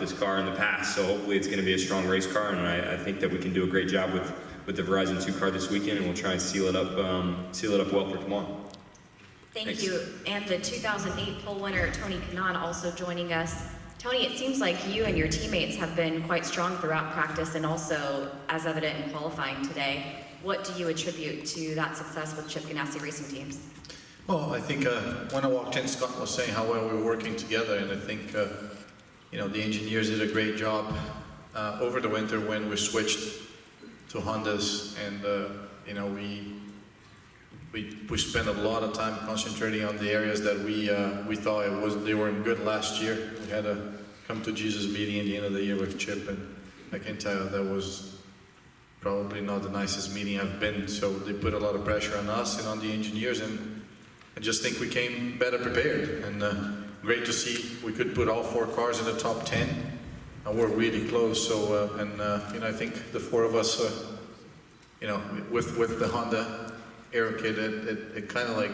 this car in the past, so hopefully it's going to be a strong race car, and I think that we can do a great job with the Verizon 2 car this weekend, and we'll try and seal it up well for tomorrow. Thank you. And the 2008 pole winner, Tony Kanaan, also joining us. Tony, it seems like you and your teammates have been quite strong throughout practice and also as evident in qualifying today. What do you attribute to that success with Chip Ganassi racing teams? Well, I think when I walked in, Scott was saying how well we were working together, and I think you know, the engineers did a great job over the winter when we switched to Hondas, and you know, we spent a lot of time concentrating on the areas that we thought they weren't good last year. We had a come to Jesus meeting at the end of the year with Chip, and I can tell you that was probably not the nicest meeting I've been. So they put a lot of pressure on us and on the engineers, and I just think we came better prepared. And great to see we could put all 4 cars in the top 10, and we're really close. So you know, I think the 4 of us, you know, with the Honda Aero kit, it kind of like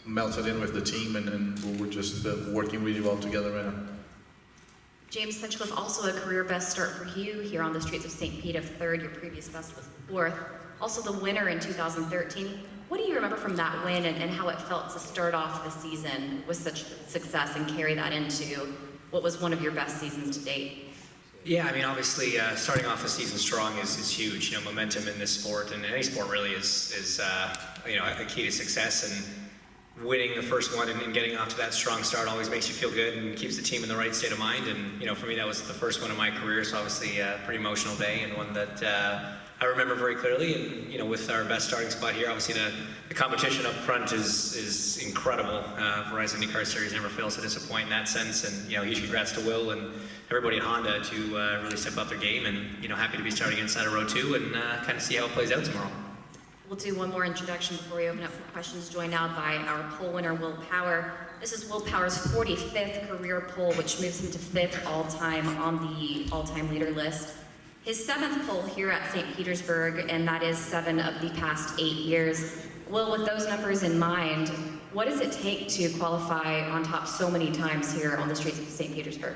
melted in with the team, and we were just working really well together right now. James Hinchcliffe, also a career best start for you here on the streets of St. Pete of 3rd. Your previous best was 4th. Also the winner in 2013. What do you remember from that win and how it felt to start off the season with such success and carry that into what was one of your best seasons to date? Yeah, I mean, obviously, starting off the season strong is huge. You know, momentum in this sport and any sport really is you know, a key to success. And winning the first one and getting off to that strong start always makes you feel good and keeps the team in the right state of mind. And you know, for me, that was the first one in my career, so obviously a pretty emotional day and one that I remember very clearly. And you know, with our best starting spot here, obviously the competition up front is incredible. Verizon IndyCar Series never fails to disappoint in that sense. And you know, huge congrats to Will and everybody at Honda to really step up their game. And you know, happy to be starting inside of row 2 and kind of see how it plays out tomorrow. We'll do one more introduction before we open up for questions, joined now by our pole winner, Will Power. This is Will Power's 45th career pole, which moves him to 5th all-time on the all-time leader list. His 7th pole here at St. Petersburg, and that is 7 of the past 8 years. Will, with those numbers in mind, what does it take to qualify on top so many times here on the streets of St. Petersburg?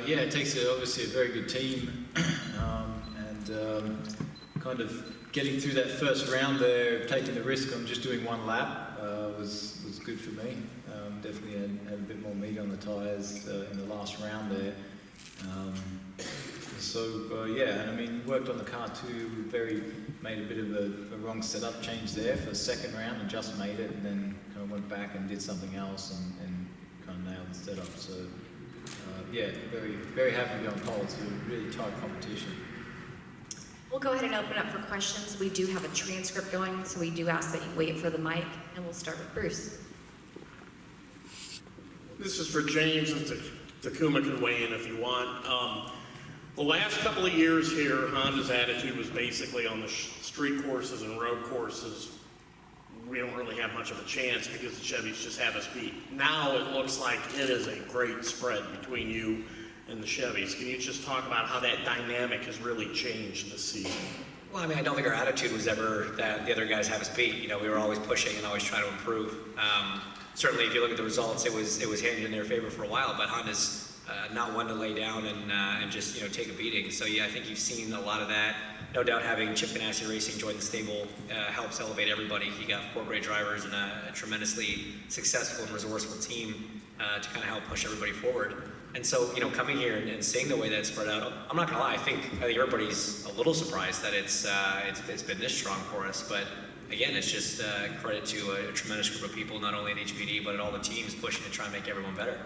Yeah, it takes obviously a very good team, and kind of getting through that first round there, taking the risk on just doing 1 lap was good for me. Definitely had a bit more meat on the tyres in the last round there. Yeah, and I mean, worked on the car too. Made a bit of a wrong setup change there for the second round and just made it, and then kind of went back and did something else and kind of nailed the setup. So yeah, very happy to be on pole. It's a really tight competition. We'll go ahead and open up for questions. We do have a transcript going, so we do ask that you wait for the mic, and we'll start with Bruce. This is for James, and Takuma can weigh in if you want. The last couple of years here, Honda's attitude was basically on the street courses and road courses, we don't really have much of a chance because the Chevys just have us beat. Now it looks like it is a great spread between you and the Chevys. Can you just talk about how that dynamic has really changed this season? Well, I mean, I don't think our attitude was ever that the other guys have us beat. You know, we were always pushing and always trying to improve. Certainly, if you look at the results, it was handed in their favor for a while, but Honda's not one to lay down and just, you know, take a beating. So yeah, I think you've seen a lot of that. No doubt having Chip Ganassi Racing join the stable helps elevate everybody. He got 4 great drivers and a tremendously successful and resourceful team to kind of help push everybody forward. And so, you know, coming here and seeing the way that's spread out, I'm not gonna lie, I think everybody's a little surprised that it's been this strong for us. But again, it's just credit to a tremendous group of people, not only at HPD, but at all the teams pushing to try and make everyone better.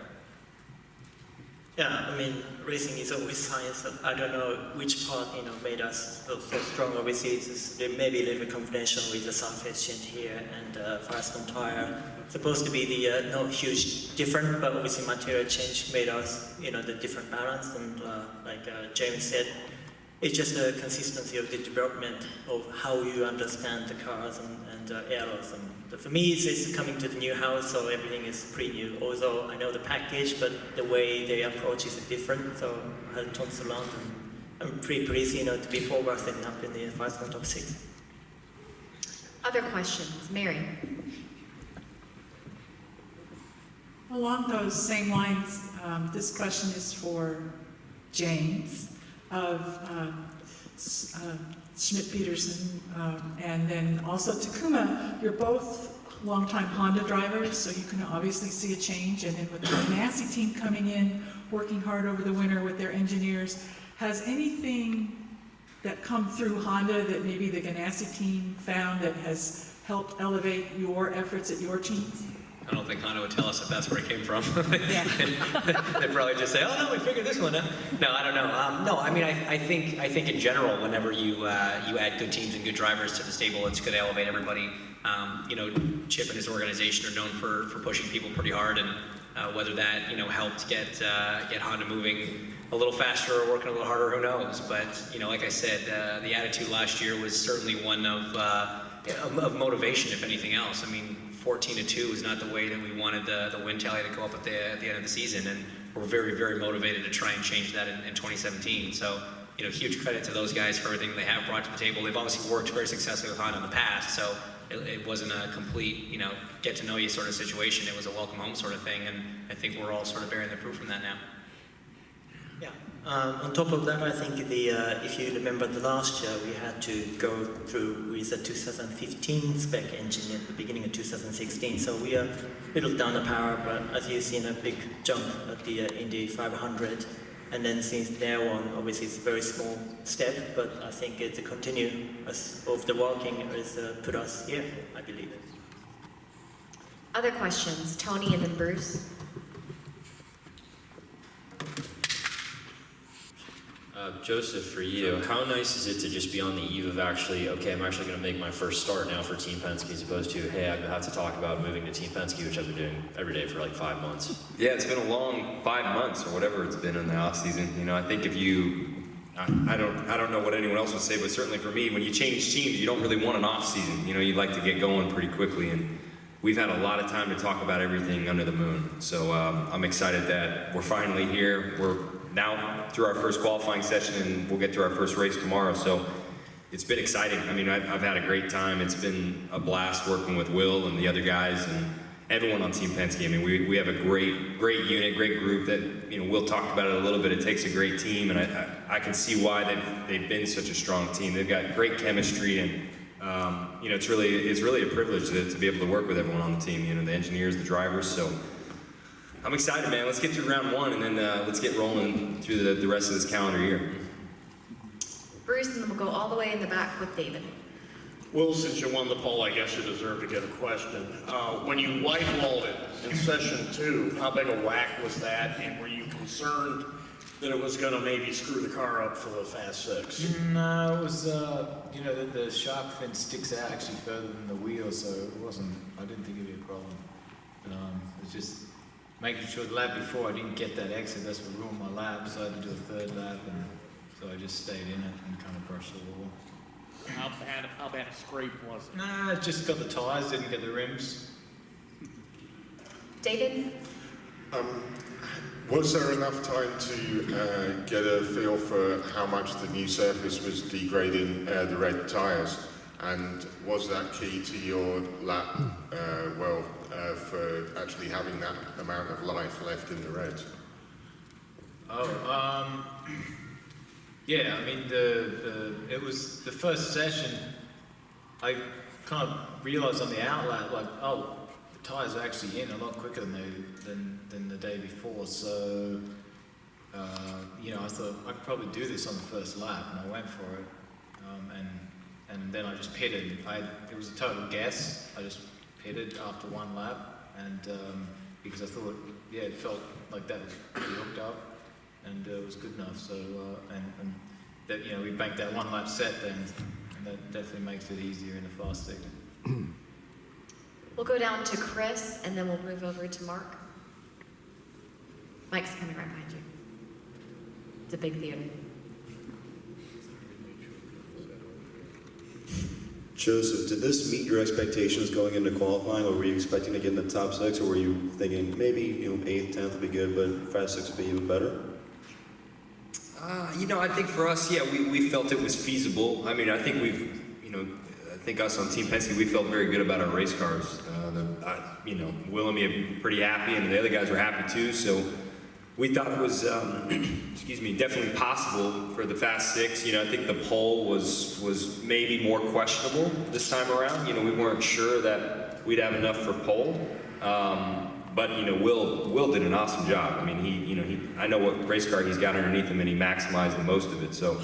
Yeah, I mean, racing is always science. I don't know which part, you know, made us so strong. Obviously, it's maybe a little bit confidential with the surface change here and Firestone tire. Supposed to be the not huge different, but obviously material change made us, you know, the different balance. And like James said, it's just a consistency of the development of how you understand the cars and errors. And for me, it's coming to the new house, so everything is pretty new. Although I know the package, but the way they approach is different. So I had tons to learn, and I'm pretty pleased, you know, to be forward and up in the Firestone top 6. Other questions, Mary? Along those same lines, this question is for James of Schmidt-Peterson, and then also Takuma. You're both longtime Honda drivers, so you can obviously see a change. And then with the Ganassi team coming in, working hard over the winter with their engineers, has anything that come through Honda that maybe the Ganassi team found that has helped elevate your efforts at your teams? I don't think Honda would tell us if that's where it came from. Yeah. They'd probably just say, "Oh no, we figured this one out." No, I don't know. No, I mean, I think in general, whenever you add good teams and good drivers to the stable, it's going to elevate everybody. Chip and his organization are known for pushing people pretty hard, and whether that helped get Honda moving a little faster or working a little harder, who knows? But like I said, the attitude last year was certainly one of motivation, if anything else. I mean, 14-2 is not the way that we wanted the win tally to go up at the end of the season, and we're very, very motivated to try and change that in 2017. So, huge credit to those guys for everything they have brought to the table. They've obviously worked very successfully with Honda in the past, so it wasn't a complete, get to know you sort of situation. It was a welcome home sort of thing, and I think we're all sort of bearing the fruit from that now. Yeah. On top of that, I think if you remember the last year, we had to go through with the 2015 spec engine at the beginning of 2016. So we are a little down the power, but as you've seen, a big jump at the Indy 500. And then since now on, obviously it's a very small step, but I think the continuous of the walking has put us here, I believe. Other questions? Tony and then Bruce. Joseph, for you, how nice is it to just be on the eve of actually, okay, I'm actually going to make my first start now for Team Penske, as opposed to, hey, I have to talk about moving to Team Penske, which I've been doing every day for like 5 months. Yeah, it's been a long 5 months or whatever it's been in the off season. I think if you, I don't know what anyone else would say, but certainly for me, when you change teams, you don't really want an off season. You'd like to get going pretty quickly, and we've had a lot of time to talk about everything under the moon. So I'm excited that we're finally here. We're now through our first qualifying session, and we'll get to our first race tomorrow. So it's been exciting. I mean, I've had a great time. It's been a blast working with Will and the other guys and everyone on Team Penske. I mean, we have a great unit, great group that, Will talked about it a little bit. It takes a great team, and I can see why they've been such a strong team. They've got great chemistry, and it's really a privilege to be able to work with everyone on the team. The engineers, the drivers. So I'm excited, man. Let's get through round one, and then let's get rolling through the rest of this calendar year. Bruce, and then we'll go all the way in the back with David. Will, since you won the poll, I guess you deserve to get a question. When you white-walled it in session 2, how big a whack was that, and were you concerned that it was going to maybe screw the car up for the Fast Six? No, it was, the shark fin sticks out actually further than the wheel, so I didn't think it'd be a problem. It was just making sure the lap before I didn't get that exit, that's what ruined my lap, so I had to do a third lap, and so I just stayed in it and kind of brushed the wall. How bad a scrape was it? Nah, just got the tyres, didn't get the rims. David? Was there enough time to get a feel for how much the new surface was degrading the red tyres? And was that key to your lap, for actually having that amount of life left in the reds? Yeah, I mean, it was the first session, I kind of realised on the outlap, like, oh, the tyres are actually in a lot quicker than the day before, so, I thought I could probably do this on the first lap, and I went for it, and then I just pitted. It was a total guess. I just pitted after one lap, and because I thought, it felt like that was pretty hooked up, and it was good enough. So, and that we banked that one lap set then, and that definitely makes it easier in the fast segment. We'll go down to Chris, and then we'll move over to Mark. Mike's coming right behind you. It's a big theater. Joseph, did this meet your expectations going into qualifying, or were you expecting to get in the top 6, or were you thinking maybe 8th, 10th would be good, but Fast 6 would be even better? I think for us, we felt it was feasible. I mean, I think I think us on Team Penske, we felt very good about our race cars. Will and me are pretty happy, and the other guys were happy too. So we thought it was, excuse me, definitely possible for the Fast Six. You know, I think the pole was maybe more questionable this time around. You know, we weren't sure that we'd have enough for pole. But you know, Will did an awesome job. I mean, I know what race car he's got underneath him, and he maximized the most of it. So,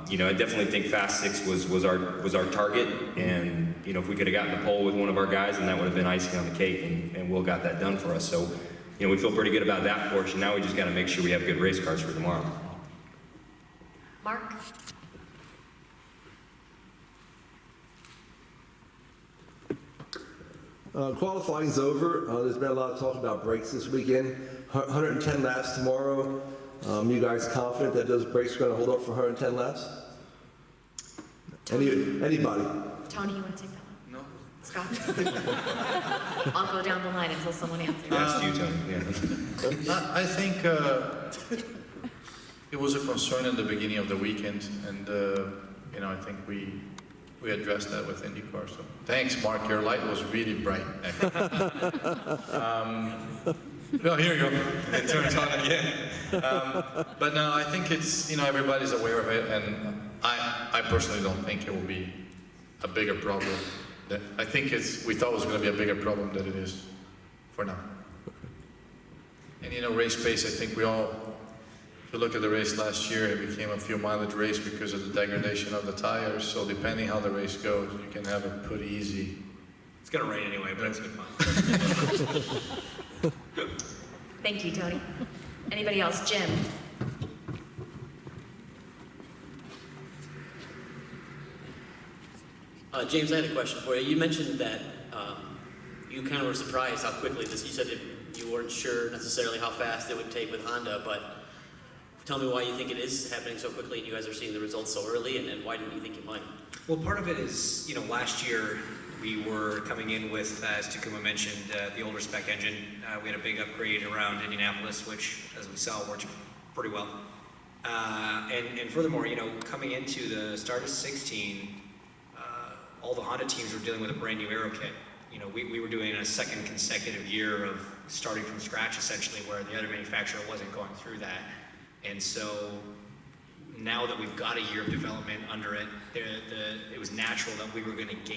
you know, I definitely think Fast Six was our target, and you know, if we could have gotten the pole with one of our guys, then that would have been icing on the cake, and Will got that done for us. So, you know, we feel pretty good about that portion. Now we just got to make sure we have good race cars for tomorrow. Mark? Qualifying's over. There's been a lot of talk about brakes this weekend. 110 laps tomorrow. You guys confident that those brakes are going to hold up for 110 laps? Anybody? Tony, you want to take that one? No. Scott? I'll go down the line until someone answers. Asked you, Tony. Yeah. I think it was a concern in the beginning of the weekend, and you know, I think we addressed that with IndyCar. So thanks, Mark. Your light was really bright. Well, here you go. It turns on again. But no, I think it's, you know, everybody's aware of it, and I personally don't think it will be a bigger problem. I think we thought it was going to be a bigger problem than it is for now. And you know, race pace, I think we all, if you look at the race last year, it became a few mileage race because of the degradation of the tires. So depending how the race goes, you can have a pretty easy. It's gonna rain anyway, but it's been fun. Thank you, Tony. Anybody else? Jim? James, I had a question for you. You mentioned that you kind of were surprised how quickly you said that you weren't sure necessarily how fast it would take with Honda, but tell me why you think it is happening so quickly and you guys are seeing the results so early, and why didn't you think you might? Well, part of it is, you know, last year we were coming in with, as Takuma mentioned, the older spec engine. We had a big upgrade around Indianapolis, which, as we saw, worked pretty well. And furthermore, you know, coming into the start of 16, all the Honda teams were dealing with a brand new aero kit. You know, we were doing a second consecutive year of starting from scratch, essentially, where the other manufacturer wasn't going through that. And so now that we've got a year of development under it, it was natural that we were going to gain